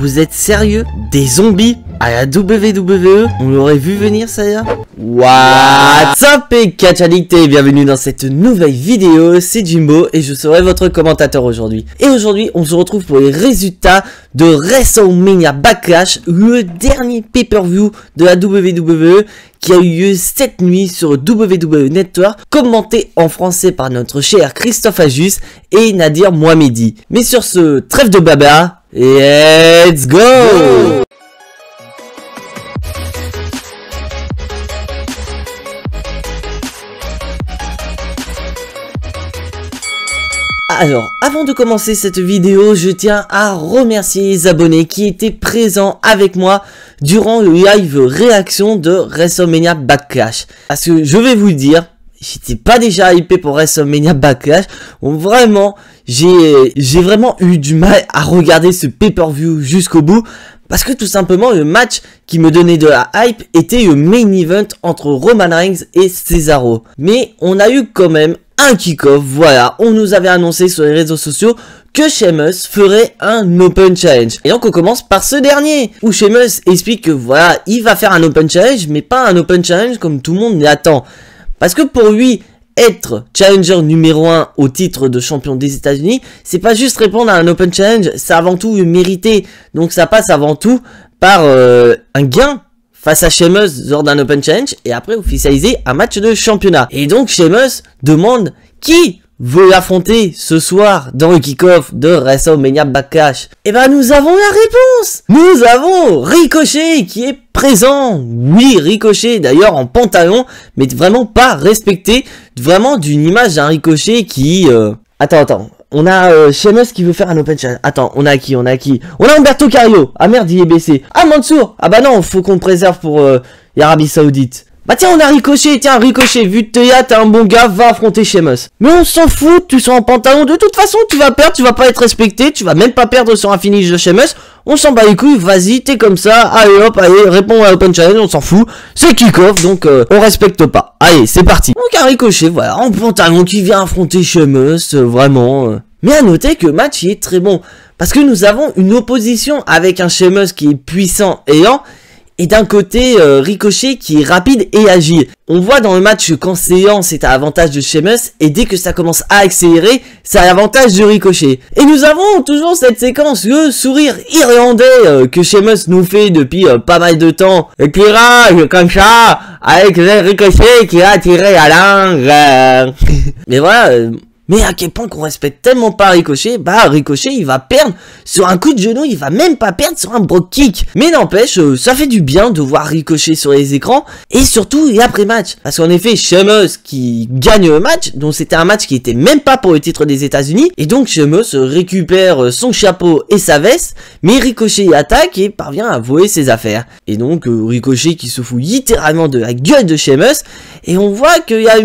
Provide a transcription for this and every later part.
Vous êtes sérieux? Des zombies à la WWE? On l'aurait vu venir, ça y est? What's up et catch addict et bienvenue dans cette nouvelle vidéo, c'est Jimbo et je serai votre commentateur aujourd'hui. Et aujourd'hui, on se retrouve pour les résultats de WrestleMania Backlash, le dernier pay-per-view de la WWE qui a eu lieu cette nuit sur WWE Network, commenté en français par notre cher Christophe Ajus et Nadir Mohamedi. Mais sur ce, trêve de baba, let's go! Alors, avant de commencer cette vidéo, je tiens à remercier les abonnés qui étaient présents avec moi durant le live réaction de WrestleMania Backlash. Parce que je vais vous le dire, j'étais pas déjà hypé pour WrestleMania Backlash. Vraiment, j'ai vraiment eu du mal à regarder ce pay-per-view jusqu'au bout. Parce que tout simplement, le match qui me donnait de la hype était le main event entre Roman Reigns et Cesaro. Mais on a eu quand même un kick-off, voilà, on nous avait annoncé sur les réseaux sociaux que Sheamus ferait un Open Challenge. Et donc on commence par ce dernier, où Sheamus explique que voilà, il va faire un Open Challenge, mais pas un Open Challenge comme tout le monde l'attend. Parce que pour lui, être challenger numéro 1 au titre de champion des États-Unis, c'est pas juste répondre à un Open Challenge, c'est avant tout le mériter. Donc ça passe avant tout par un gain face à Sheamus lors d'un Open Challenge et après officialiser un match de championnat. Et donc Sheamus demande qui veut l'affronter ce soir dans le kick-off de WrestleMania Backlash. Et ben nous avons la réponse. Nous avons Ricochet qui est présent. Oui, Ricochet d'ailleurs en pantalon, mais vraiment pas respecté, vraiment d'une image d'un Ricochet qui... Attends. On a Sheamus qui veut faire un Open Challenge. Attends, on a qui? On a Humberto Carrillo. Ah merde, il est baissé. Ah Mansour. Ah bah non, faut qu'on le préserve pour l'Arabie Saoudite. Bah tiens, on a Ricochet. Tiens, Ricochet, vu que t'es un bon gars, va affronter Sheamus. Mais on s'en fout, tu sois en pantalon. De toute façon, tu vas perdre, tu vas pas être respecté. Tu vas même pas perdre sur un finish de Sheamus. On s'en bat les couilles, vas-y, t'es comme ça. Allez hop, allez, réponds à Open Challenge, on s'en fout. C'est kick-off, donc on respecte pas. Allez, c'est parti. Donc un Ricochet, voilà, en pantalon qui vient affronter Sheamus, vraiment... Mais à noter que le match il est très bon, parce que nous avons une opposition avec un Sheamus qui est puissant et lent, et d'un côté Ricochet qui est rapide et agile. On voit dans le match que quand c'est lent c'est à l'avantage de Sheamus, et dès que ça commence à accélérer, c'est à l'avantage de Ricochet. Et nous avons toujours cette séquence, le sourire irlandais que Sheamus nous fait depuis pas mal de temps. Et qui rage comme ça, avec Ricochet qui a tiré la langue. Mais voilà... Mais à quel point qu'on respecte tellement pas Ricochet, bah Ricochet il va perdre sur un coup de genou, il va même pas perdre sur un brogue kick. Mais n'empêche, ça fait du bien de voir Ricochet sur les écrans, et surtout l'après-match. Parce qu'en effet, Sheamus qui gagne le match, donc c'était un match qui était même pas pour le titre des États-Unis, et donc Sheamus récupère son chapeau et sa veste, mais Ricochet attaque et parvient à voler ses affaires. Et donc Ricochet qui se fout littéralement de la gueule de Sheamus, et on voit qu'il y a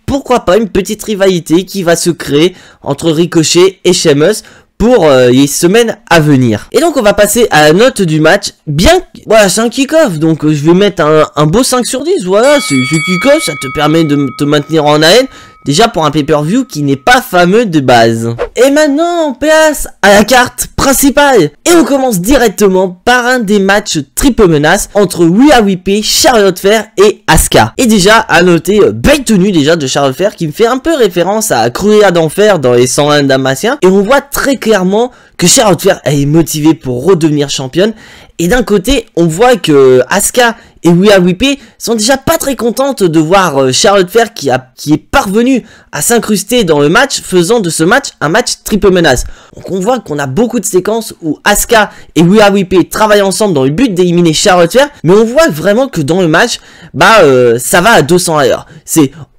pourquoi pas une petite rivalité qui va se créer entre Ricochet et Sheamus pour les semaines à venir. Et donc on va passer à la note du match. Bien, voilà, c'est un kick-off, donc je vais mettre un beau 5 sur 10, voilà, ce kick-off, ça te permet de te maintenir en haleine, déjà pour un pay-per-view qui n'est pas fameux de base. Et maintenant on passe à la carte principale. Et on commence directement par un des matchs triple menace entre Rhea Ripley, Charlotte Flair et Asuka. Et déjà à noter, belle tenue déjà de Charlotte Flair qui me fait un peu référence à Cruella d'Enfer dans les 101 Dalmatiens. Et on voit très clairement que Charlotte Flair elle est motivée pour redevenir championne. Et d'un côté, on voit que Asuka et Rhea Ripley sont déjà pas très contentes de voir Charlotte Flair qui est parvenue à s'incruster dans le match, faisant de ce match un match triple menace. Donc on voit qu'on a beaucoup de séquences où Asuka et Rhea Ripley travaillent ensemble dans le but d'éliminer Charlotte Flair, mais on voit vraiment que dans le match, ça va à 200 à l'heure.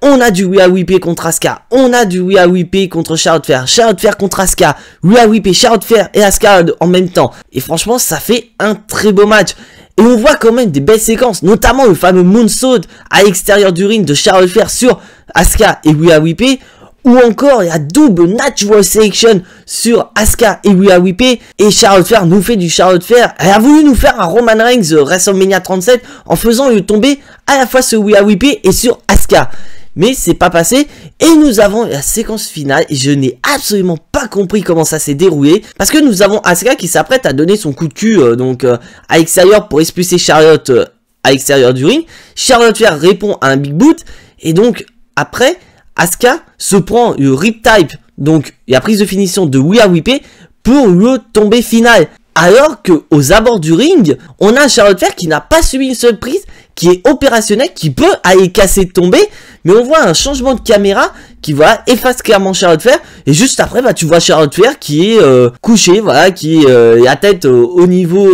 On a du Rhea Ripley contre Asuka, on a du Rhea Ripley contre Charlotte Flair contre Asuka, Rhea Ripley, Charlotte Flair et Asuka en même temps. Et franchement, ça fait un très beau match. Et on voit quand même des belles séquences, notamment le fameux moonsault à l'extérieur du ring de Charlotte Flair sur Asuka et Rhea Ripley, ou encore la double natural selection sur Asuka et Rhea Ripley, et Charlotte Flair nous fait du Charlotte Flair. Elle a voulu nous faire un Roman Reigns WrestleMania 37 en faisant le tomber à la fois sur Rhea Ripley et sur Asuka. Mais c'est pas passé, et nous avons la séquence finale, et je n'ai absolument pas pas compris comment ça s'est déroulé. Parce que nous avons Asuka qui s'apprête à donner son coup de cul à l'extérieur pour expulser Charlotte à l'extérieur du ring. Charlotte Flair répond à un big boot. Et donc après, Asuka se prend le rip type, donc la prise de finition de We Are Whipped pour le tombé final. Alors que aux abords du ring, on a Charlotte Flair qui n'a pas subi une seule prise, qui est opérationnelle, qui peut aller casser de tomber, mais on voit un changement de caméra qui efface clairement Charlotte Flair, et juste après tu vois Charlotte Flair qui est couchée, qui est la tête au niveau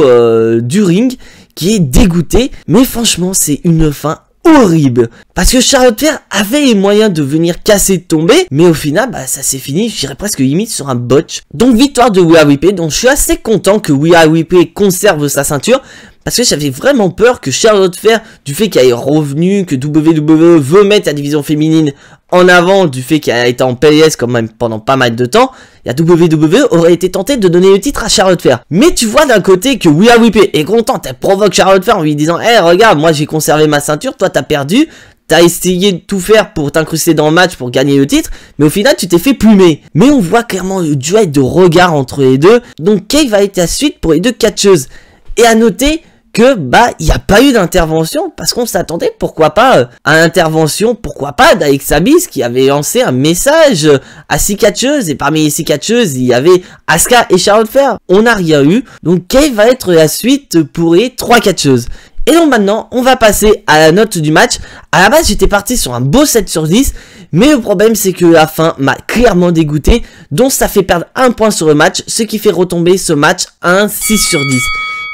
du ring, qui est dégoûtée. Mais franchement c'est une fin horrible, parce que Charlotte Flair avait les moyens de venir casser de tomber, mais au final ça s'est fini, je dirais presque limite sur un botch. Donc victoire de We Are Whipped, donc je suis assez content que We Are Whipped conserve sa ceinture, parce que j'avais vraiment peur que Charlotte Flair, du fait qu'elle est revenue, que WWE veut mettre la division féminine en avant, du fait qu'elle a été en PLS quand même pendant pas mal de temps, la WWE aurait été tentée de donner le titre à Charlotte Flair. Mais tu vois d'un côté que We Are Whipped est contente, elle provoque Charlotte Flair en lui disant hey, regarde, moi j'ai conservé ma ceinture, toi t'as perdu, t'as essayé de tout faire pour t'incruster dans le match pour gagner le titre, mais au final tu t'es fait plumer. Mais on voit clairement le duel de regard entre les deux, donc quelle va être la suite pour les deux catcheuses. Et à noter que il n'y a pas eu d'intervention, parce qu'on s'attendait pourquoi pas à l'intervention, pourquoi pas d'Alexa Bliss qui avait lancé un message à 6 catcheuses, et parmi les 6 catcheuses il y avait Asuka et Charlotte Flair. On n'a rien eu, donc quelle va être la suite pour les 3 catcheuses? Et donc maintenant on va passer à la note du match. À la base j'étais parti sur un beau 7 sur 10, mais le problème c'est que la fin m'a clairement dégoûté, donc ça fait perdre 1 point sur le match, ce qui fait retomber ce match à un 6 sur 10.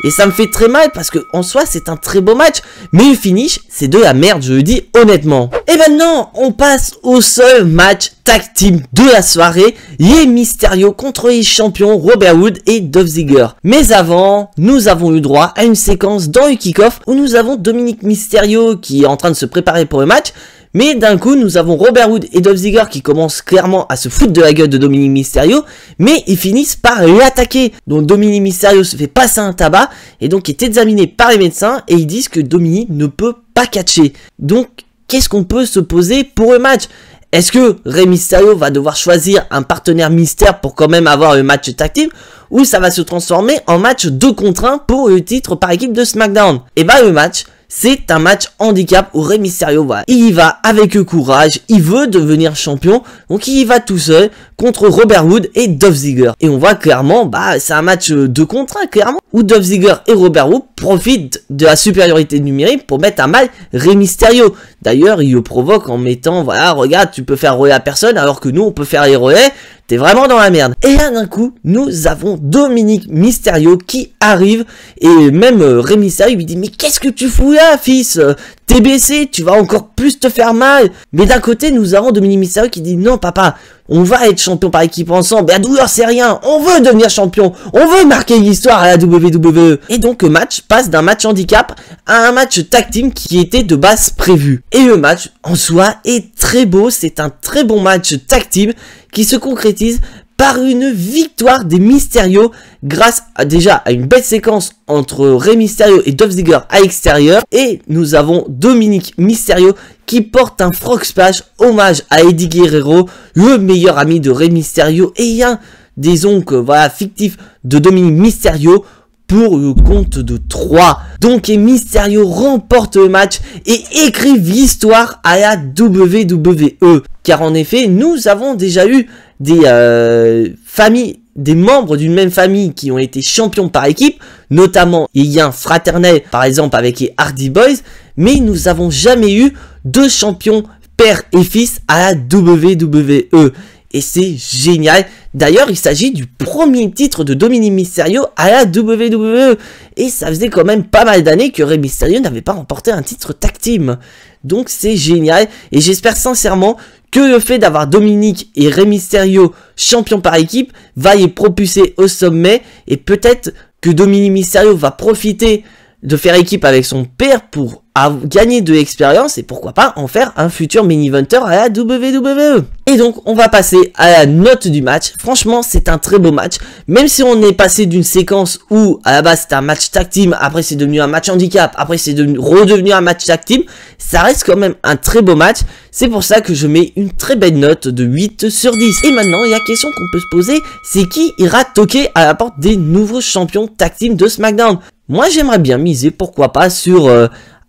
Et ça me fait très mal parce que en soi c'est un très beau match, mais le finish c'est de la merde, je le dis honnêtement. Et maintenant on passe au seul match tag team de la soirée, les Mysterio contre les champions Robert Roode et Dolph Ziggler. Mais avant, nous avons eu droit à une séquence dans le kick-off où nous avons Dominic Mysterio qui est en train de se préparer pour le match. Mais d'un coup, nous avons Robert Roode et Dolph Ziggler qui commencent clairement à se foutre de la gueule de Dominic Mysterio, mais ils finissent par l'attaquer. Donc Dominic Mysterio se fait passer un tabac, et donc est examiné par les médecins, et ils disent que Dominic ne peut pas catcher. Donc, qu'est-ce qu'on peut se poser pour le match? Est-ce que Rey Mysterio va devoir choisir un partenaire mystère pour quand même avoir le match tag team, ou ça va se transformer en match 2 contre 1 pour le titre par équipe de SmackDown? Et le match, c'est un match handicap où Rey Mysterio il y va avec le courage, il veut devenir champion, donc il y va tout seul contre Robert Roode et Dolph Ziggler. Et on voit clairement, c'est un match 2 contre 1 clairement, où Dolph Ziggler et Robert Roode profitent de la supériorité numérique pour mettre à mal Rey Mysterio. D'ailleurs, il le provoque en mettant, regarde, tu peux faire relais à personne alors que nous on peut faire les relais. T'es vraiment dans la merde. Et là d'un coup, nous avons Dominic Mysterio qui arrive, et même Rey Mysterio lui dit mais qu'est-ce que tu fous là fils, t'es blessé, tu vas encore plus te faire mal. Mais d'un côté nous avons Dominic Mysterio qui dit non papa, on va être champion par équipe ensemble, la douleur c'est rien, on veut devenir champion, on veut marquer l'histoire à la WWE. Et donc le match passe d'un match handicap à un match tag team qui était de base prévu. Et le match en soi est très beau, c'est un très bon match tag team qui se concrétise par une victoire des Mysterio grâce déjà à une belle séquence entre Rey Mysterio et Dolph Ziggler à l'extérieur. Et nous avons Dominic Mysterio qui porte un frog splash hommage à Eddie Guerrero, le meilleur ami de Rey Mysterio et un des oncles fictifs de Dominic Mysterio, pour le compte de 3. Donc Mysterio remporte le match et écrivent l'histoire à la WWE. Car en effet, nous avons déjà eu des familles, des membres d'une même famille qui ont été champions par équipe, notamment les liens fraternels par exemple avec les Hardy Boys, mais nous n'avons jamais eu de champions père et fils à la WWE. Et c'est génial. D'ailleurs, il s'agit du premier titre de Dominic Mysterio à la WWE. Et ça faisait quand même pas mal d'années que Rey Mysterio n'avait pas remporté un titre tag team. Donc c'est génial. Et j'espère sincèrement que le fait d'avoir Dominic et Rey Mysterio champions par équipe va les propulser au sommet. Et peut-être que Dominic Mysterio va profiter de faire équipe avec son père pour à gagner de l'expérience et pourquoi pas en faire un futur main eventer à la WWE. Et donc on va passer à la note du match. Franchement c'est un très beau match, même si on est passé d'une séquence où à la base c'était un match tag team, après c'est devenu un match handicap, après c'est redevenu un match tag team, ça reste quand même un très beau match. C'est pour ça que je mets une très belle note de 8 sur 10. Et maintenant il y a question qu'on peut se poser, c'est qui ira toquer à la porte des nouveaux champions tag team de SmackDown. Moi j'aimerais bien miser pourquoi pas sur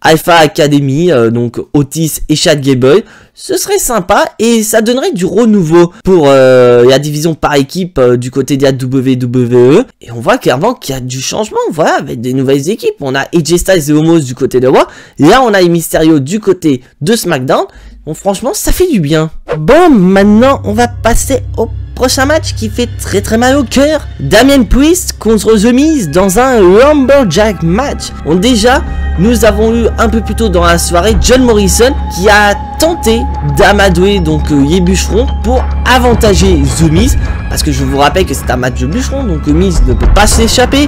Alpha Academy, donc Otis et Chad Gable. Ce serait sympa et ça donnerait du renouveau pour la division par équipe du côté de la WWE. Et on voit clairement qu'il y a du changement, voilà, avec des nouvelles équipes. On a AJ Styles et Omos du côté de Raw. Là on a les Mysterio du côté de SmackDown. Bon franchement ça fait du bien. Bon maintenant on va passer au prochain match qui fait très mal au cœur. Damien Priest contre The Miz dans un Lumberjack match. Bon déjà nous avons eu un peu plus tôt dans la soirée John Morrison qui a tenté d'amadouer donc les bûcherons pour avantager The Miz, parce que je vous rappelle que c'est un match de bûcherons, donc The Miz ne peut pas s'échapper.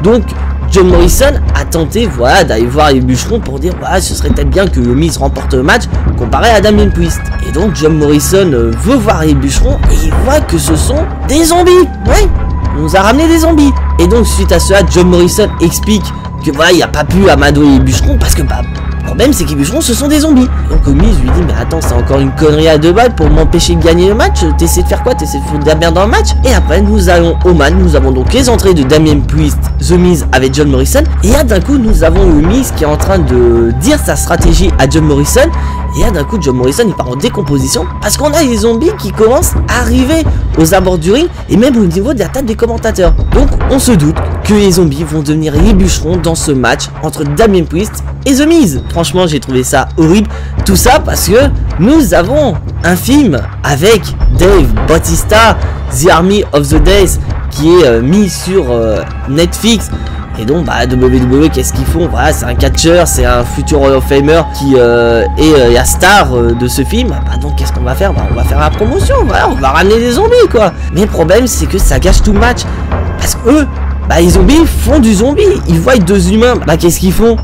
Donc John Morrison a tenté, voilà, d'aller voir les bûcherons pour dire, voilà, ce serait peut-être bien que The Miz remporte le match comparé à Damien Priest. Et donc John Morrison veut voir les bûcherons et il voit que ce sont des zombies. Ouais, on nous a ramené des zombies. Et donc suite à cela, John Morrison explique que voilà, il n'a pas pu amadouer les bûcherons parce que bah, le problème c'est que les bûcherons ce sont des zombies. Donc The Miz lui dit mais attends, c'est encore une connerie à 2 balles pour m'empêcher de gagner le match. T'essaies de faire quoi? T'essaies de foutre de la merde dans le match? Et après nous allons au man, nous avons donc les entrées de Damien Priest, The Miz avec John Morrison. Et là d'un coup nous avons The Miz qui est en train de dire sa stratégie à John Morrison. Et là d'un coup John Morrison il part en décomposition parce qu'on a les zombies qui commencent à arriver aux abords du ring et même au niveau de la table des commentateurs. Donc on se doute que les zombies vont devenir les bûcherons dans ce match entre Damien Priest et The Miz. Franchement j'ai trouvé ça horrible. Tout ça parce que nous avons un film avec Dave Bautista, The Army of the Days, qui est mis sur Netflix. Et donc bah WWE qu'est-ce qu'ils font? Voilà, c'est un catcheur, c'est un futur Hall of Famer qui est la star de ce film. Bah donc qu'est-ce qu'on va faire? Bah on va faire la promotion, voilà, on va ramener des zombies quoi. Mais le problème c'est que ça gâche tout le match. Parce que eux, bah les zombies font du zombie. Ils voient 2 humains, bah qu'est-ce qu'ils font?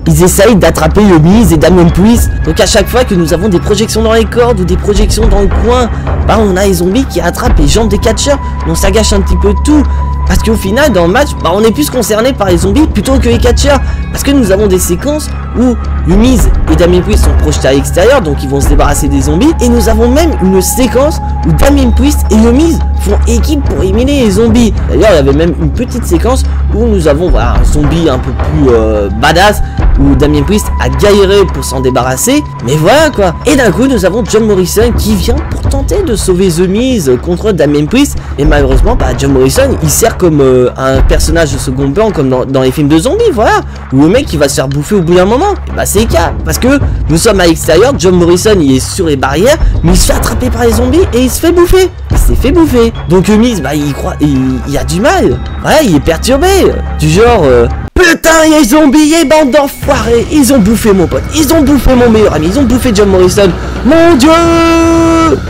Ils essayent d'attraper le Miz et Damien Priest. Donc à chaque fois que nous avons des projections dans les cordes ou des projections dans le coin, bah on a les zombies qui attrapent les jambes des catcheurs. Donc ça gâche un petit peu tout. Parce qu'au final dans le match, bah on est plus concerné par les zombies plutôt que les catcheurs. Parce que nous avons des séquences où le Miz et Damien Priest sont projetés à l'extérieur, donc ils vont se débarrasser des zombies. Et nous avons même une séquence où Damien Priest et le Miz font équipe pour éliminer les zombies. D'ailleurs il y avait même une petite séquence où nous avons voilà, un zombie un peu plus badass, où Damien Priest a galéré pour s'en débarrasser, mais voilà quoi. Et d'un coup nous avons John Morrison qui vient pour tenter de sauver The Miz contre Damien Priest, et malheureusement bah, John Morrison il sert comme un personnage de second plan comme dans les films de zombies, voilà, où le mec il va se faire bouffer au bout d'un moment. Et bah c'est le cas, parce que nous sommes à l'extérieur, John Morrison il est sur les barrières, mais il se fait attraper par les zombies et il se fait bouffer. Il s'est fait bouffer. Donc The Miz bah il croit, il a du mal, voilà, il est perturbé, du genre putain, les zombies, les bandes d'enfoirés, ils ont bouffé mon pote, ils ont bouffé mon meilleur ami, ils ont bouffé John Morrison, mon dieu.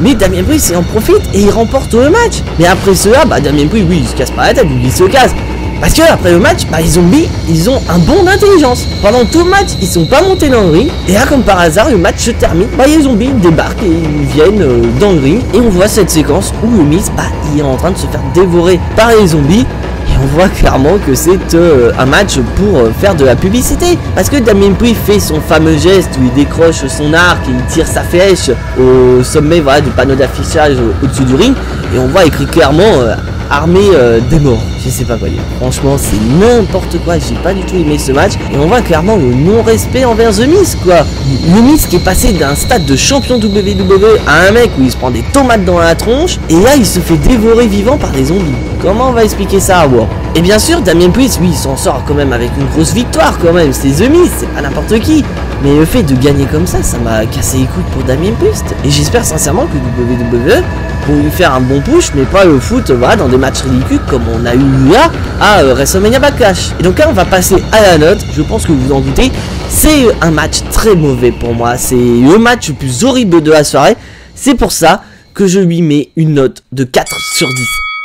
Mais Damien Priest il en profite et il remporte le match. Mais après cela, bah Damien Priest, oui, il se casse pas la tête, il se casse. Parce que après le match, bah les zombies, ils ont un bond d'intelligence. Pendant tout le match, ils sont pas montés dans le ring. Et là, comme par hasard, le match se termine. Bah les zombies débarquent et ils viennent dans le ring. Et on voit cette séquence où le Miz, bah il est en train de se faire dévorer par les zombies. Et on voit clairement que c'est un match pour faire de la publicité. Parce que Damien Priest fait son fameux geste où il décroche son arc et il tire sa flèche au sommet voilà, du panneau d'affichage au-dessus du ring. Et on voit écrit clairement armée des morts. Je sais pas quoi dire. Franchement, c'est n'importe quoi. J'ai pas du tout aimé ce match. Et on voit clairement le non-respect envers The Miz, quoi. Le Miz qui est passé d'un stade de champion WWE à un mec où il se prend des tomates dans la tronche. Et là, il se fait dévorer vivant par des zombies. Comment on va expliquer ça à War? Et bien sûr, Damien Priest, oui, il s'en sort quand même avec une grosse victoire quand même. C'est The Miz, c'est pas n'importe qui. Mais le fait de gagner comme ça m'a cassé les couilles pour Damien Priest. Et j'espère sincèrement que WWE vont lui faire un bon push, mais pas le foot voilà, dans des matchs ridicules comme on a eu là à WrestleMania Backlash. Et donc là, on va passer à la note. Je pense que vous en doutez. C'est un match très mauvais pour moi. C'est le match le plus horrible de la soirée. C'est pour ça que je lui mets une note de 4 sur 10.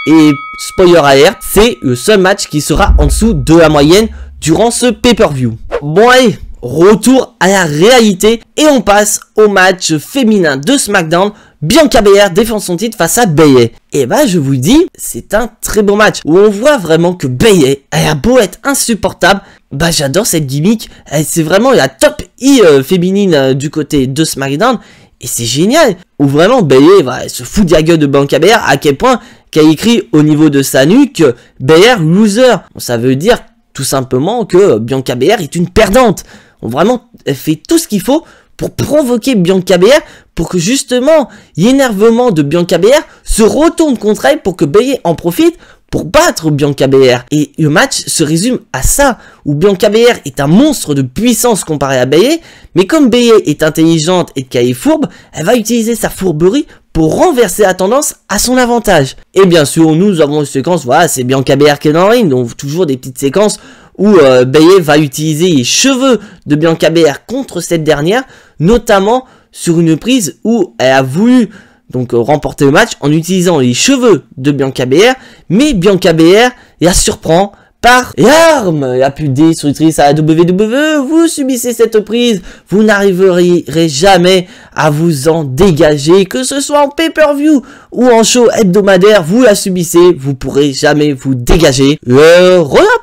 Et spoiler alert, c'est le seul match qui sera en dessous de la moyenne durant ce pay-per-view. Bon allez, retour à la réalité et on passe au match féminin de SmackDown. Bianca Belair défend son titre face à Bayley. Et bah je vous dis, c'est un très beau match où on voit vraiment que Bayley, elle a beau être insupportable, bah j'adore cette gimmick, c'est vraiment la top E féminine du côté de SmackDown. Et c'est génial, où vraiment Bayley elle se fout de la gueule de Bianca Belair, à quel point qu'elle écrit au niveau de sa nuque Belair loser. Ça veut dire tout simplement que Bianca Belair est une perdante. Vraiment, elle fait tout ce qu'il faut pour provoquer Bianca Belair, pour que justement l'énervement de Bianca Belair se retourne contre elle, pour que Bayley en profite pour battre Bianca Belair. Et le match se résume à ça, où Bianca Belair est un monstre de puissance comparé à Bayley, mais comme Bayley est intelligente et qu'elle est fourbe, elle va utiliser sa fourberie pour renverser la tendance à son avantage. Et bien sûr, nous avons une séquence, voilà, c'est Bianca Belair qui est dans le ring, donc toujours des petites séquences où Bayley va utiliser les cheveux de Bianca Belair contre cette dernière, notamment sur une prise où elle a voulu donc remporter le match en utilisant les cheveux de Bianca Belair, mais Bianca Belair la surprend par l'arme, la plus destructrice à la WWE. Vous subissez cette prise, vous n'arriverez jamais à vous en dégager, que ce soit en pay-per-view ou en show hebdomadaire, vous la subissez, vous pourrez jamais vous dégager. Le roll-up.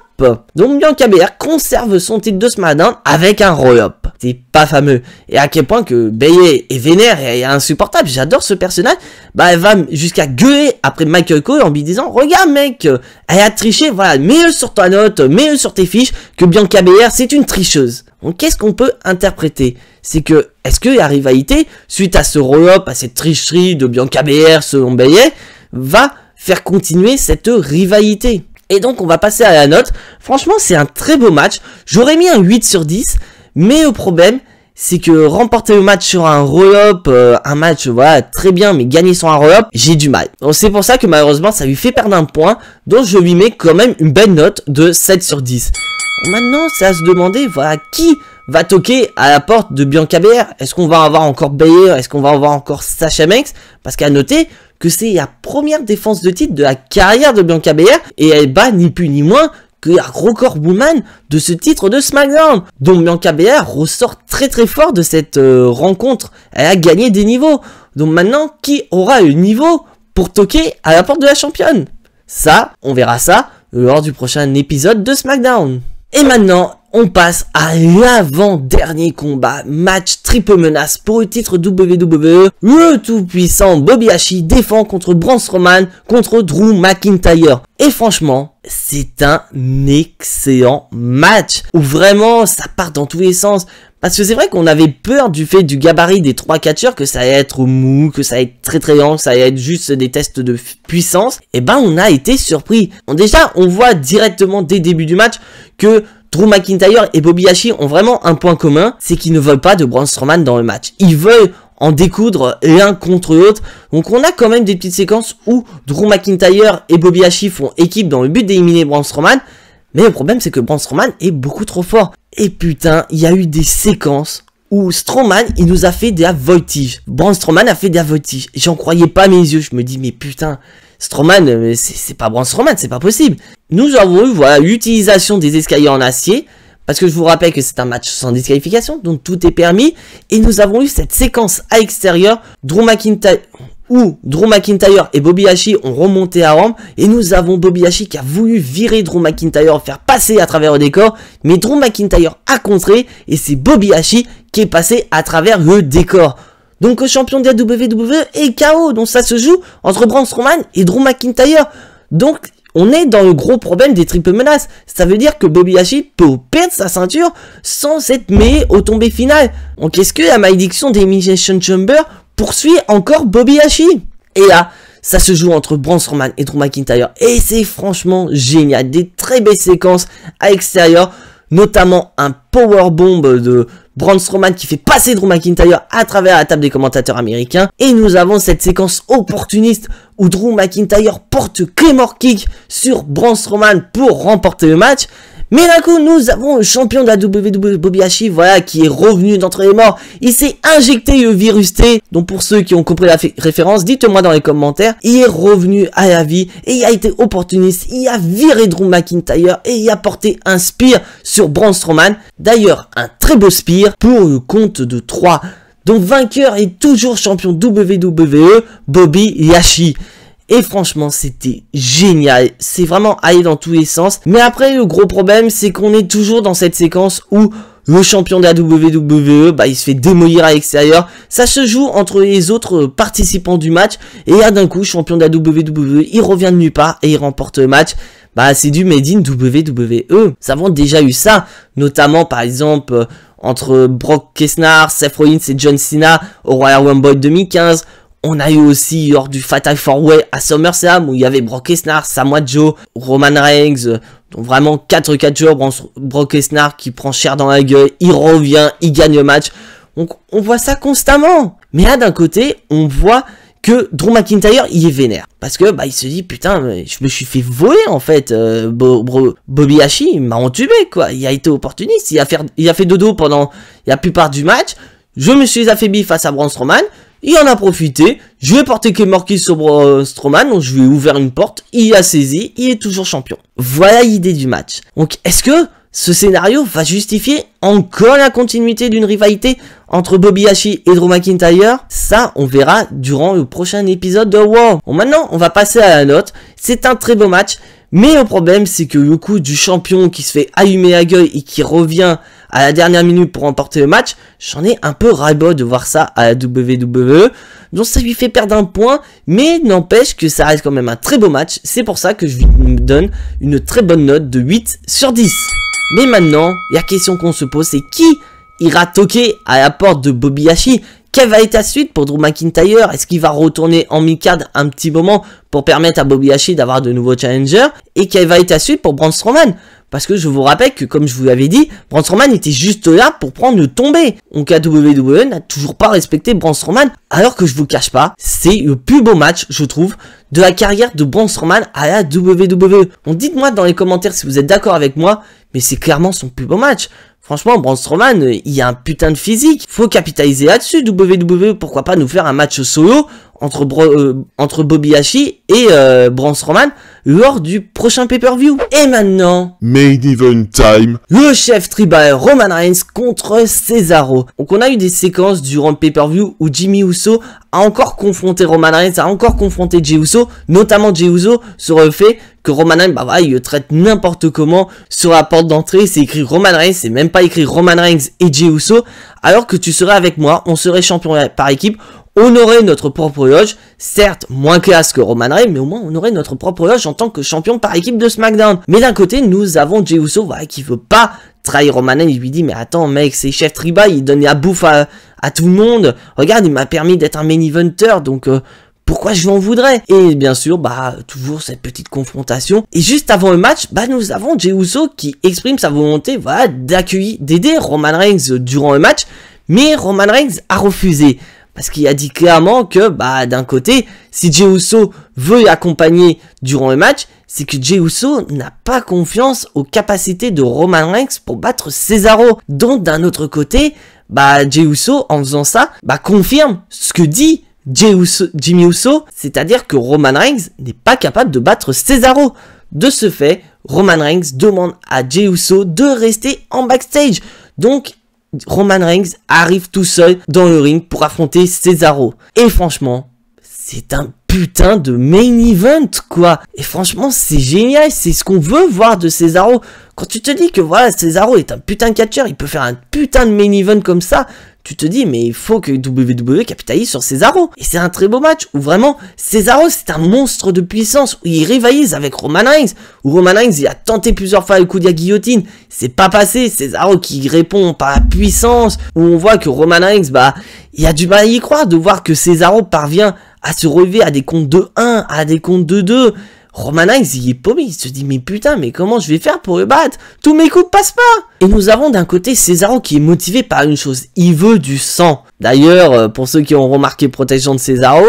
Donc Bianca Belair conserve son titre de SmackDown avec un roll-up. C'est pas fameux. Et à quel point que Bayley est vénère et insupportable. J'adore ce personnage. Bah elle va jusqu'à gueuler après Michael Cole en lui disant: regarde mec, elle a triché, voilà, mets-le sur ta note, mets-le sur tes fiches, que Bianca Belair c'est une tricheuse. Donc qu'est-ce qu'on peut interpréter? C'est que, est-ce que la rivalité, suite à ce roll-up, à cette tricherie de Bianca Belair selon Bayley, va faire continuer cette rivalité? Et donc on va passer à la note. Franchement c'est un très beau match. J'aurais mis un 8 sur 10. Mais le problème, c'est que remporter le match sur un roll-up, un match voilà très bien, mais gagner sur un roll-up, j'ai du mal. Donc c'est pour ça que malheureusement ça lui fait perdre un point, donc je lui mets quand même une belle note de 7 sur 10. Maintenant c'est à se demander, voilà, qui va toquer à la porte de Bianca Belair? Est-ce qu'on va avoir encore Bayley? Est-ce qu'on va avoir encore Sasha Banks? Parce qu'à noter que c'est la première défense de titre de la carrière de Bianca Belair, et elle bat ni plus ni moins que la record woman de ce titre de SmackDown. Donc Bianca Belair ressort très très fort de cette rencontre. Elle a gagné des niveaux. Donc maintenant, qui aura le niveau pour toquer à la porte de la championne? Ça, on verra ça lors du prochain épisode de SmackDown. Et maintenant, on passe à l'avant-dernier combat, match triple menace pour le titre WWE. Le tout-puissant Bobby Lashley défend contre Braun Strowman, contre Drew McIntyre. Et franchement, c'est un excellent match, où vraiment ça part dans tous les sens. Parce que c'est vrai qu'on avait peur du fait du gabarit des trois catcheurs, que ça allait être mou, que ça allait être très très lent, que ça allait être juste des tests de puissance. Et ben on a été surpris. Déjà, on voit directement dès le début du match que Drew McIntyre et Bobby Lashley ont vraiment un point commun, c'est qu'ils ne veulent pas de Braun Strowman dans le match. Ils veulent en découdre l'un contre l'autre. Donc on a quand même des petites séquences où Drew McIntyre et Bobby Lashley font équipe dans le but d'éliminer Braun Strowman. Mais le problème c'est que Braun Strowman est beaucoup trop fort. Et putain, il y a eu des séquences où Strowman, il nous a fait des voltiges. Braun Strowman a fait des voltiges. J'en croyais pas mes yeux. Je me dis, mais putain, Strowman, c'est pas Braun Strowman, c'est pas possible. Nous avons eu, voilà, l'utilisation des escaliers en acier. Parce que je vous rappelle que c'est un match sans disqualification, donc tout est permis. Et nous avons eu cette séquence à l'extérieur, où Drew McIntyre et Bobby Lashley ont remonté à Rome. Et nous avons Bobby Lashley qui a voulu virer Drew McIntyre, faire passer à travers le décor. Mais Drew McIntyre a contré, et c'est Bobby Lashley qui est passé à travers le décor. Donc le champion de la WWE est KO, donc ça se joue entre Braun Strowman et Drew McIntyre. Donc on est dans le gros problème des triples menaces. Ça veut dire que Bobby Lashley peut perdre sa ceinture sans être mêlé au tombé final. Donc est-ce que la malédiction d'Elimination Chamber poursuit encore Bobby Lashley? Et là, ça se joue entre Braun Strowman et Drew McIntyre. Et c'est franchement génial. Des très belles séquences à l'extérieur. Notamment un powerbomb de Braun Strowman qui fait passer Drew McIntyre à travers la table des commentateurs américains. Et nous avons cette séquence opportuniste où Drew McIntyre porte Claymore Kick sur Braun Strowman pour remporter le match. Mais d'un coup, nous avons le champion de la WWE, Bobby Lashley, voilà, qui est revenu d'entre les morts. Il s'est injecté le virus T. Donc pour ceux qui ont compris la référence, dites-moi dans les commentaires. Il est revenu à la vie et il a été opportuniste. Il a viré Drew McIntyre et il a porté un spear sur Braun Strowman. D'ailleurs, un très beau spear pour le compte de 3. Donc vainqueur et toujours champion WWE, Bobby Lashley. Et franchement, c'était génial. C'est vraiment allé dans tous les sens. Mais après, le gros problème, c'est qu'on est toujours dans cette séquence où le champion de la WWE, bah, il se fait démolir à l'extérieur. Ça se joue entre les autres participants du match. Et là, d'un coup, champion de la WWE, il revient de nulle part et il remporte le match. Bah, c'est du Made in WWE. Nous avons déjà eu ça. Notamment, par exemple, entre Brock Lesnar, Seth Rollins et John Cena au Royal Rumble 2015. On a eu aussi lors du Fatal 4-Way à SummerSlam où il y avait Brock Lesnar, Samoa Joe, Roman Reigns, donc vraiment 4 catcheurs, Brock Lesnar qui prend cher dans la gueule, il revient, il gagne le match. Donc on voit ça constamment. Mais là d'un côté, on voit que Drew McIntyre il est vénère. Parce que bah il se dit putain, je me suis fait voler en fait. Bobby Lashley il m'a entubé quoi. Il a été opportuniste, il a fait dodo pendant la plupart du match. Je me suis affaibli face à Braun Strowman. Il en a profité, je lui ai porté K-Morky sur Strowman, donc je lui ai ouvert une porte, il a saisi, il est toujours champion. Voilà l'idée du match. Donc est-ce que ce scénario va justifier encore la continuité d'une rivalité entre Bobby Lashley et Drew McIntyre? Ça, on verra durant le prochain épisode de Raw. Bon, maintenant, on va passer à la note. C'est un très beau match, mais le problème, c'est que le coup du champion qui se fait allumer la gueule et qui revient à la dernière minute pour remporter le match, j'en ai un peu ras-le-bol de voir ça à la WWE. Donc ça lui fait perdre un point, mais n'empêche que ça reste quand même un très beau match. C'est pour ça que je lui donne une très bonne note de 8 sur 10. Mais maintenant, la question qu'on se pose, c'est qui ira toquer à la porte de Bobby Lashley? Quelle va être la suite pour Drew McIntyre? Est-ce qu'il va retourner en mid-card un petit moment pour permettre à Bobby Lashley d'avoir de nouveaux challengers? Et quelle va être la suite pour Braun Strowman? Parce que je vous rappelle que, comme je vous l'avais dit, Braun Strowman était juste là pour prendre le tombé. Donc la WWE n'a toujours pas respecté Braun Strowman, alors que je vous cache pas, c'est le plus beau match, je trouve, de la carrière de Braun Strowman à la WWE. Donc dites-moi dans les commentaires si vous êtes d'accord avec moi, mais c'est clairement son plus beau match. Franchement, Braun Strowman, il a un putain de physique. Faut capitaliser là-dessus, WWE. Pourquoi pas nous faire un match solo entre Bobby Lashley et Braun Strowman lors du prochain pay-per-view. Et maintenant, Main Event Time. Le chef tribal Roman Reigns contre Cesaro. Donc on a eu des séquences durant le pay-per-view où Jimmy Uso a encore confronté Roman Reigns, a encore confronté Jey Uso, notamment Jey Uso sur le fait que Roman Reigns, bah voilà, il le traite n'importe comment sur la porte d'entrée, c'est écrit Roman Reigns, c'est même pas écrit Roman Reigns et Jey Uso, alors que tu serais avec moi, on serait champion par équipe, on aurait notre propre loge, certes moins classe que Roman Reigns, mais au moins on aurait notre propre loge en tant que champion par équipe de SmackDown. Mais d'un côté, nous avons Jey Uso, voilà, qui veut pas trahir Roman Reigns, il lui dit mais attends mec, c'est chef tribal, il donne la bouffe à tout le monde, regarde, il m'a permis d'être un main eventer, donc pourquoi je lui en voudrais? Et bien sûr, bah, toujours cette petite confrontation. Et juste avant le match, bah, nous avons Jey Uso qui exprime sa volonté, voilà, d'aider Roman Reigns durant le match. Mais Roman Reigns a refusé. Parce qu'il a dit clairement que, bah, d'un côté, si Jey Uso veut l'accompagner durant le match, c'est que Jey Uso n'a pas confiance aux capacités de Roman Reigns pour battre Cesaro. Donc, d'un autre côté, bah, Jey Uso, en faisant ça, bah, confirme ce que dit Jimmy Uso, c'est-à-dire que Roman Reigns n'est pas capable de battre Cesaro. De ce fait, Roman Reigns demande à Jey Uso de rester en backstage. Donc, Roman Reigns arrive tout seul dans le ring pour affronter Cesaro. Et franchement, c'est un putain de main event, quoi. Et franchement, c'est génial, c'est ce qu'on veut voir de Cesaro. Quand tu te dis que voilà, Cesaro est un putain de catcheur, il peut faire un putain de main event comme ça, tu te dis, mais il faut que WWE capitalise sur Cesaro. Et c'est un très beau match où vraiment, Cesaro, c'est un monstre de puissance, où il rivalise avec Roman Reigns, où Roman Reigns, il a tenté plusieurs fois le coup de la guillotine, c'est pas passé, Cesaro qui répond par la puissance, où on voit que Roman Reigns, bah, il a du mal à y croire de voir que Cesaro parvient à se relever à des comptes de 1, à des comptes de 2, Roman Reigns il est paumé, il se dit mais putain mais comment je vais faire pour le battre? Tous mes coups passent pas. Et nous avons d'un côté Cesaro qui est motivé par une chose, il veut du sang. D'ailleurs, pour ceux qui ont remarqué protection de Cesaro,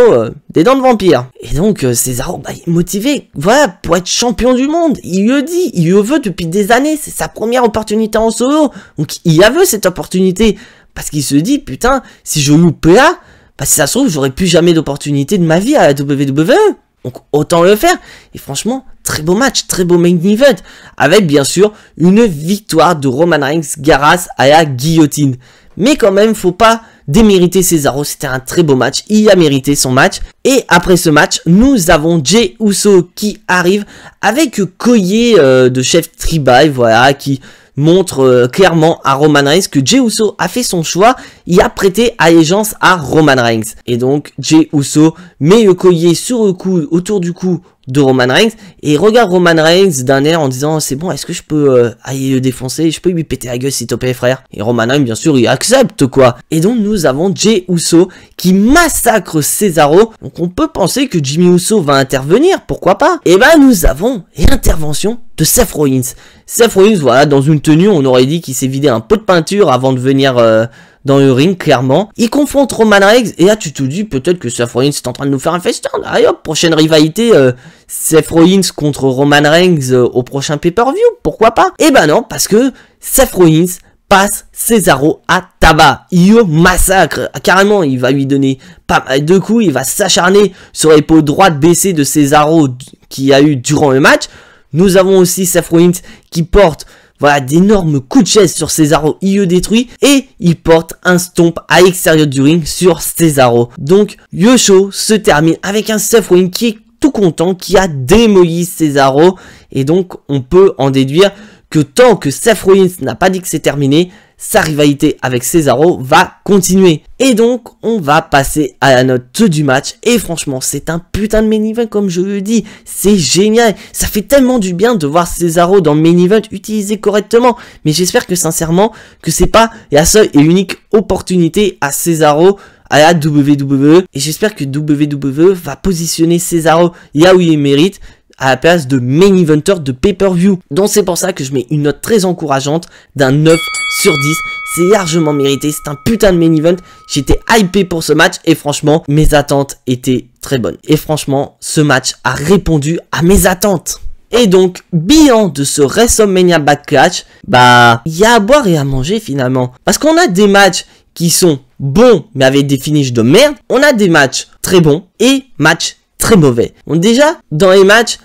des dents de vampire. Et donc Cesaro, bah, il est motivé, voilà, pour être champion du monde. Il le dit, il le veut depuis des années, c'est sa première opportunité en solo. Donc il a vu cette opportunité, parce qu'il se dit, putain, si je loupe là, bah si ça se trouve, j'aurai plus jamais d'opportunité de ma vie à la WWE. Donc autant le faire. Et franchement, très beau match, très beau main event. Avec bien sûr une victoire de Roman Reigns grâce à la guillotine. Mais quand même, faut pas démériter Cesaro, c'était un très beau match, il a mérité son match. Et après ce match, nous avons Jey Uso qui arrive avec collier de chef tribal, voilà, qui montre clairement à Roman Reigns que Jey Uso a fait son choix, il a prêté allégeance à Roman Reigns. Et donc Jey Uso met le collier sur le cou, autour du cou de Roman Reigns, et regarde Roman Reigns d'un air en disant c'est bon, est-ce que je peux aller le défoncer, je peux lui péter la gueule s'il te plaît frère. Et Roman Reigns bien sûr il accepte quoi. Et donc nous avons Jey Uso qui massacre Cesaro, donc on peut penser que Jimmy Uso va intervenir, pourquoi pas. Et ben nous avons l'intervention de Seth Rollins. Seth Rollins, voilà, dans une tenue, on aurait dit qu'il s'est vidé un pot de peinture avant de venir dans le ring, clairement. Il confronte Roman Reigns, et là tu te dis peut-être que Seth Rollins est en train de nous faire un festin. Allez hop, prochaine rivalité, Seth Rollins contre Roman Reigns au prochain pay-per-view, pourquoi pas. Et ben non, parce que Seth Rollins passe Cesaro à tabac, il le massacre, carrément il va lui donner pas mal de coups, il va s'acharner sur l'épaule droite baissée de Cesaro qu'il y a eu durant le match. Nous avons aussi Seth Rollins qui porte, voilà, d'énormes coups de chaise sur Cesaro, il le détruit, et il porte un stomp à l'extérieur du ring sur Cesaro. Donc le show se termine avec un Seth Rollins qui est tout content, qui a démoli Cesaro, et donc on peut en déduire que tant que Seth Rollins n'a pas dit que c'est terminé, sa rivalité avec Cesaro va continuer. Et donc, on va passer à la note du match. Et franchement, c'est un putain de main event, comme je le dis. C'est génial. Ça fait tellement du bien de voir Cesaro dans le main event utilisé correctement. Mais j'espère que sincèrement, que c'est pas la seule et unique opportunité à Cesaro à la WWE. Et j'espère que WWE va positionner Cesaro là où il mérite, à la place de main eventer de pay-per-view. Donc c'est pour ça que je mets une note très encourageante d'un 9 sur 10. C'est largement mérité, c'est un putain de main event. J'étais hypé pour ce match et franchement, mes attentes étaient très bonnes. Et franchement, ce match a répondu à mes attentes. Et donc, bilan de ce WrestleMania Backlash, bah, il y a à boire et à manger finalement. Parce qu'on a des matchs qui sont bons mais avec des finishes de merde. On a des matchs très bons et matchs très mauvais. Donc déjà, dans les matchs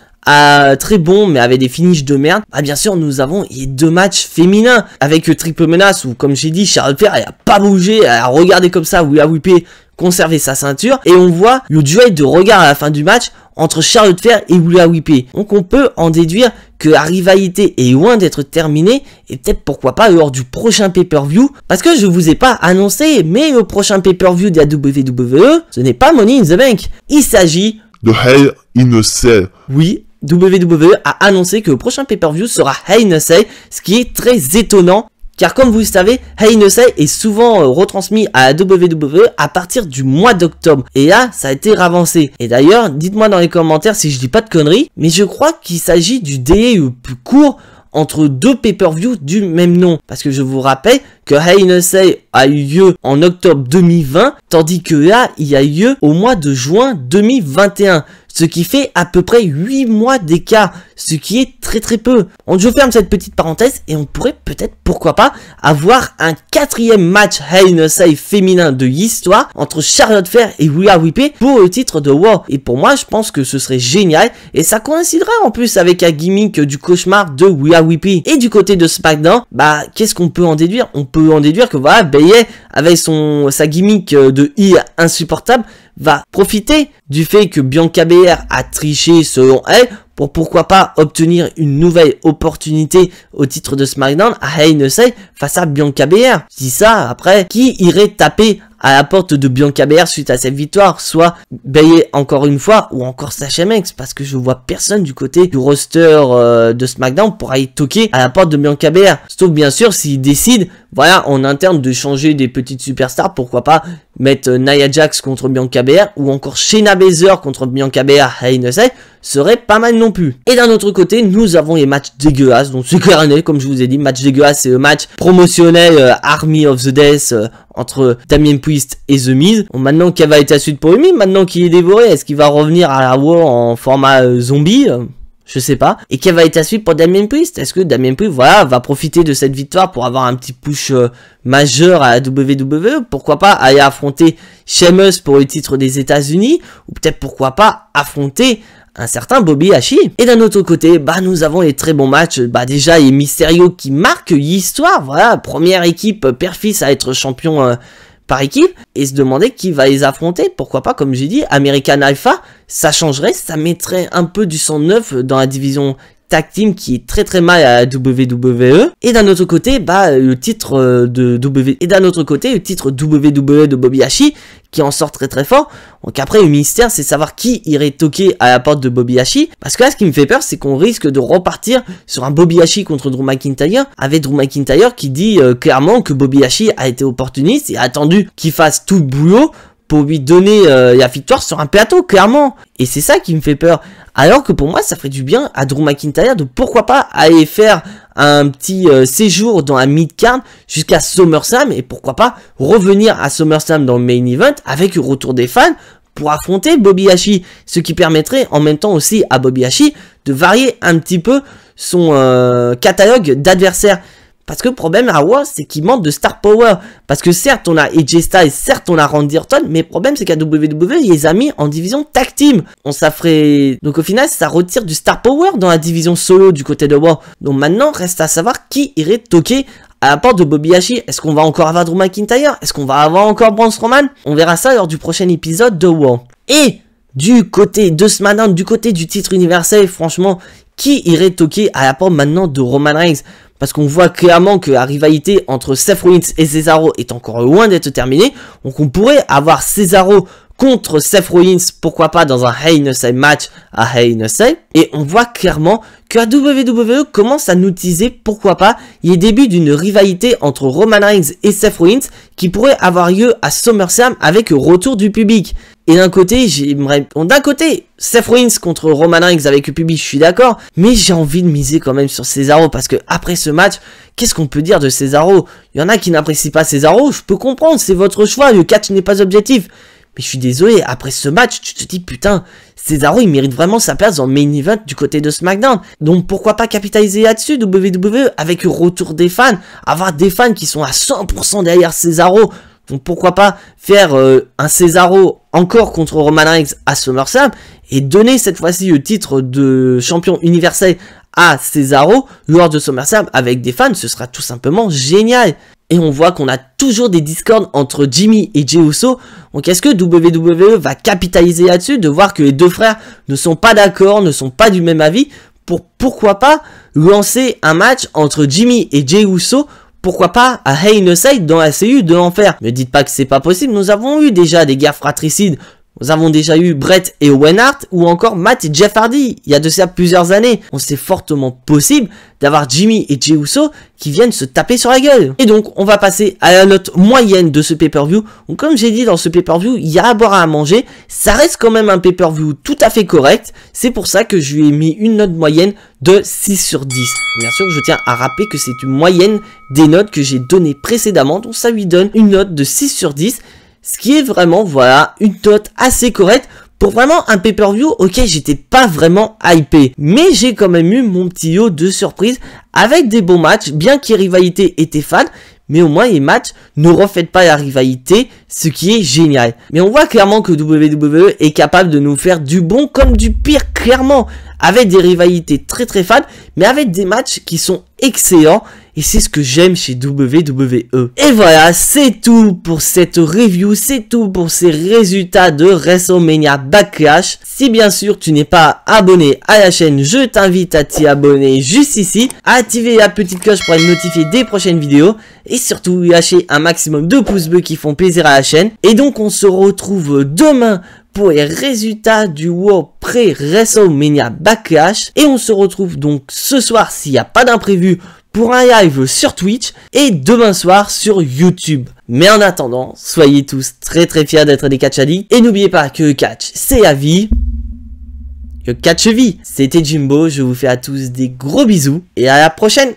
très bons mais avec des finishes de merde, bah bien sûr nous avons les deux matchs féminins avec Triple Menace où, comme j'ai dit, Charlotte Flair elle a pas bougé, elle a regardé comme ça, Rhea Ripley conserver sa ceinture, et on voit le duel de regard à la fin du match entre Charlotte Flair et Rhea Ripley. Donc on peut en déduire que la rivalité est loin d'être terminée, et peut-être pourquoi pas lors du prochain pay-per-view, parce que je vous ai pas annoncé, mais le prochain pay-per-view de la WWE, ce n'est pas Money in the Bank, il s'agit de Hell in a Cell. Oui, WWE a annoncé que le prochain pay-per-view sera Hell in a Cell, ce qui est très étonnant, car comme vous le savez, Hell in a Cell est souvent retransmis à la WWE à partir du mois d'octobre. Et là, ça a été ravancé. Et d'ailleurs, dites-moi dans les commentaires si je dis pas de conneries, mais je crois qu'il s'agit du délai le plus court entre deux pay-per-view du même nom. Parce que je vous rappelle que Hell in a Cell a eu lieu en octobre 2020, tandis que là, il y a eu lieu au mois de juin 2021. Ce qui fait à peu près 8 mois d'écart, ce qui est très très peu. Donc je ferme cette petite parenthèse et on pourrait peut-être, pourquoi pas, avoir un 4e match Hell in a Cell féminin de l'histoire entre Charlotte Flair et Rhea Ripley pour le titre de Raw. Et pour moi, je pense que ce serait génial et ça coïncidera en plus avec la gimmick du cauchemar de Rhea Ripley. Et du côté de SmackDown, bah qu'est-ce qu'on peut en déduire? On peut en déduire que voilà, Bayley avec sa gimmick de heel insupportable va profiter du fait que Bianca Belair a triché selon elle pour pourquoi pas obtenir une nouvelle opportunité au titre de SmackDown à Hell in a Cell face à Bianca Belair. Je dis ça, après, qui irait taper à la porte de Bianca Belair suite à cette victoire, soit Bayley encore une fois, ou encore Sasha Banks, parce que je vois personne du côté du roster de SmackDown pour aller toquer à la porte de Bianca Belair. Sauf bien sûr s'ils décident, voilà, en interne de changer des petites superstars, pourquoi pas mettre Nia Jax contre Bianca Belair, ou encore Shayna Baszler contre Bianca Belair à Hell in a Cell, serait pas mal non plus. Et d'un autre côté, nous avons les matchs dégueulasses, donc c'est clair et net, comme je vous ai dit, match dégueulasse, c'est le match promotionnel Army of the Death entre Damien Priest et The Miz. Bon, maintenant quelle va être la suite pour The Miz, maintenant qu'il est dévoré, est-ce qu'il va revenir à la War en format zombie? Je sais pas. Et quelle va être la suite pour Damien Priest? Est-ce que Damien Priest, voilà, va profiter de cette victoire pour avoir un petit push majeur à la WWE? Pourquoi pas aller affronter Sheamus pour le titre des États-Unis? Ou peut-être pourquoi pas affronter un certain Bobby Lashley. Et d'un autre côté, nous avons les très bons matchs. Déjà, il y a Mysterio qui marque l'histoire. Voilà, première équipe père-fils à être champion par équipe, et se demander qui va les affronter. Pourquoi pas, comme j'ai dit, American Alpha, ça changerait, ça mettrait un peu du sang neuf dans la division tag team qui est très très mal à la WWE. Et d'un autre côté, le titre de WWE de Bobby Lashley qui en sort très très fort. Donc après, le mystère, c'est savoir qui irait toquer à la porte de Bobby Lashley. Parce que là, ce qui me fait peur, c'est qu'on risque de repartir sur un Bobby Lashley contre Drew McIntyre, avec Drew McIntyre qui dit clairement que Bobby Lashley a été opportuniste et a attendu qu'il fasse tout le boulot pour lui donner la victoire sur un plateau, clairement. Et c'est ça qui me fait peur. Alors que pour moi, ça ferait du bien à Drew McIntyre de pourquoi pas aller faire un petit séjour dans la mid-card jusqu'à SummerSlam, et pourquoi pas revenir à SummerSlam dans le main event avec le retour des fans pour affronter Bobby Lashley. Ce qui permettrait en même temps aussi à Bobby Lashley de varier un petit peu son catalogue d'adversaires. Parce que le problème à Raw, c'est qu'il manque de star power. Parce que certes, on a AJ Styles, certes, on a Randy Orton, mais le problème, c'est qu'à WWE, il les a mis en division tag team. Ça ferait... Donc au final, ça retire du star power dans la division solo du côté de Raw. Donc maintenant, reste à savoir qui irait toquer à la porte de Bobby Lashley. Est-ce qu'on va encore avoir Drew McIntyre? Est-ce qu'on va avoir encore Braun Strowman? On verra ça lors du prochain épisode de Raw. Et du côté de SmackDown, du côté du titre universel, franchement, qui irait toquer à la porte maintenant de Roman Reigns? Parce qu'on voit clairement que la rivalité entre Seth Rollins et Cesaro est encore loin d'être terminée. Donc on pourrait avoir Cesaro contre Seth Rollins, pourquoi pas dans un Hell in a Cell match à Hell in a Cell. Et on voit clairement que la WWE commence à nous teaser, pourquoi pas, il y a le début d'une rivalité entre Roman Reigns et Seth Rollins qui pourrait avoir lieu à SummerSlam avec le retour du public. Et d'un côté, Seth Rollins contre Roman Reigns avec le public, je suis d'accord, mais j'ai envie de miser quand même sur Cesaro, parce que après ce match, qu'est-ce qu'on peut dire de Cesaro? Il y en a qui n'apprécient pas Cesaro, je peux comprendre, c'est votre choix, le catch n'est pas objectif. Mais je suis désolé, après ce match, tu te dis, putain, Cesaro, il mérite vraiment sa place dans le main event du côté de SmackDown. Donc pourquoi pas capitaliser là-dessus, WWE, avec le retour des fans, avoir des fans qui sont à 100% derrière Cesaro. Donc pourquoi pas faire un Cesaro encore contre Roman Reigns à SummerSlam et donner cette fois-ci le titre de champion universel à Cesaro lors de SummerSlam avec des fans, ce sera tout simplement génial. Et on voit qu'on a toujours des discords entre Jimmy et Jey Uso. Donc est-ce que WWE va capitaliser là-dessus, de voir que les deux frères ne sont pas d'accord, ne sont pas du même avis, pour pourquoi pas lancer un match entre Jimmy et Jey Uso, pourquoi pas à Hell in a Cell dans la CU de l'enfer. Ne dites pas que c'est pas possible, nous avons eu déjà des guerres fratricides. Nous avons déjà eu Bret et Owen Hart ou encore Matt et Jeff Hardy. Il y a de ça plusieurs années. On sait fortement possible d'avoir Jimmy et Jey Uso qui viennent se taper sur la gueule. Et donc, on va passer à la note moyenne de ce pay-per-view. Donc, comme j'ai dit, dans ce pay-per-view, il y a à boire et à manger. Ça reste quand même un pay-per-view tout à fait correct. C'est pour ça que je lui ai mis une note moyenne de 6 sur 10. Bien sûr, je tiens à rappeler que c'est une moyenne des notes que j'ai données précédemment. Donc, ça lui donne une note de 6 sur 10. Ce qui est vraiment, voilà, une note assez correcte pour vraiment un pay-per-view auquel j'étais pas vraiment hypé. Mais j'ai quand même eu mon petit lot de surprise avec des bons matchs, bien que les rivalités étaient fades. Mais au moins les matchs ne reflètent pas la rivalité, ce qui est génial. Mais on voit clairement que WWE est capable de nous faire du bon comme du pire, clairement. Avec des rivalités très très fades, mais avec des matchs qui sont excellents. Et c'est ce que j'aime chez WWE. Et voilà, c'est tout pour cette review, c'est tout pour ces résultats de WrestleMania Backlash. Si bien sûr tu n'es pas abonné à la chaîne, je t'invite à t'y abonner juste ici, à activer la petite cloche pour être notifié des prochaines vidéos, et surtout lâcher un maximum de pouces bleus qui font plaisir à la chaîne. Et donc on se retrouve demain pour les résultats du Raw pré-WrestleMania Backlash. Et on se retrouve donc ce soir, s'il n'y a pas d'imprévu, pour un live sur Twitch et demain soir sur YouTube. Mais en attendant, soyez tous très très fiers d'être des catch addicts et n'oubliez pas que le catch c'est la vie Yo, catch vie. C'était Jimbo, je vous fais à tous des gros bisous et à la prochaine.